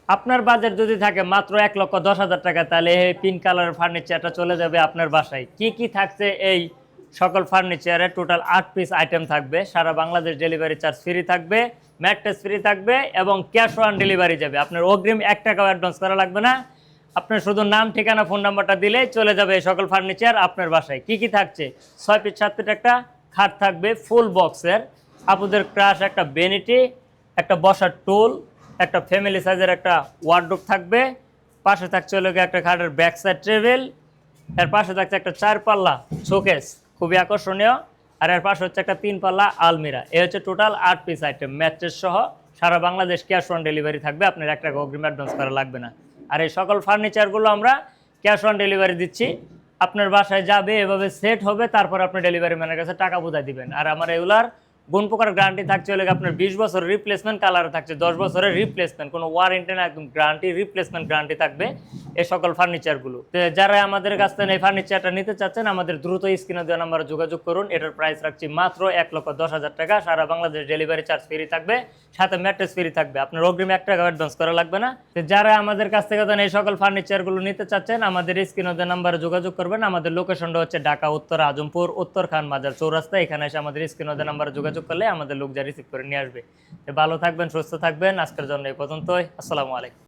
আপনার বাজেট যদি থাকে মাত্র 1,10,000 টাকা, তাহলে এই পিঙ্ক কালারের ফার্নিচারটা চলে যাবে আপনার বাসায়। কি কি থাকছে এই সকল ফার্নিচারে? টোটাল 8 পিস আইটেম থাকবে, সারা বাংলাদেশ ডেলিভারি চার্জ ফ্রি থাকবে, ম্যাট্রেস ফ্রি থাকবে এবং ক্যাশ অন ডেলিভারি যাবে। আপনার অগ্রিম 1 টাকাও অ্যাডভান্স করা লাগবে না। আপনার শুধু নাম, ঠিকানা, ফোন নাম্বারটা দিলেই চলে যাবে এই সকল ফার্নিচার আপনার বাসায়। কি কি থাকছে? 6 পিস 7 পিস একটা খাট থাকবে ফুল বক্সের, আপুদের ক্রাশ একটা বেনিটি, একটা বসার টুল, একটা ফ্যামিলি সাইজের একটা ওয়ার্ডরোব থাকবে, পাশে থাকছে হলো একটা খাটের ব্যাক সাইড টেবিল, এর পাশে থাকছে একটা 4 পাল্লা শোকেস খুবই আকর্ষণীয়, আর এর পাশে হচ্ছে একটা 3 পাল্লা আলমিরা। এই হচ্ছে টোটাল 8 পিস আইটেম ম্যাট্রেস সহ। সারা বাংলাদেশ ক্যাশ অন ডেলিভারি থাকবে, আপনার 1 টাকা অগ্রিম অ্যাডভান্স করা লাগবে না। আর এই সকল ফার্নিচারগুলো আমরা ক্যাশ অন ডেলিভারি দিচ্ছি। আপনার বাসায় যাবে, এভাবে সেট হবে, তারপর আপনি ডেলিভারি ম্যানের কাছে টাকা বুঝাই দিবেন। আর আমার এগুলার গুণ প্রকার গ্যারান্টি থাকছে হলে আপনার 20 বছরের রিপ্লেসমেন্ট, কালার থাকছে 10 বছরের রিপ্লেসমেন্ট, কোনো ওয়ারেন্টি না, একদম গ্যারান্টি, রিপ্লেসমেন্ট গ্যারান্টি থাকবে এই সকল ফার্নিচারগুলো। যারা আমাদের কাছ থেকে এই ফার্নিচারটা নিতে চাচ্ছেন, আমাদের দ্রুত স্ক্রিনে দেওয়া নাম্বারে যোগাযোগ করুন। এটার প্রাইস রাখছি মাত্র 1,10,000 টাকা। সারা বাংলাদেশ ডেলিভারি চার্জ ফ্রি থাকবে, সাথে ম্যাট্রেস ফ্রি থাকবে, আপনার অগ্রিম 1 টাকা অ্যাডভান্স করা লাগবে না। যারা আমাদের কাছ থেকে এই সকল ফার্নিচারগুলো নিতে চাচ্ছেন, আমাদের স্ক্রিনে দেওয়া নাম্বারে যোগাযোগ করবেন। আমাদের লোকেশনটা হচ্ছে ঢাকা উত্তর আজমপুর, উত্তর খান বাজার চৌরাস্তা। এখানে এসে আমাদের স্ক্রিনে দেওয়া নাম্বারে যোগাযোগ করলে আমাদের লোক যা রিসিভ করে নিয়ে আসবে। ভালো থাকবেন, সুস্থ থাকবেন। আজকের জন্য এই পর্যন্তই। আসসালামু আলাইকুম।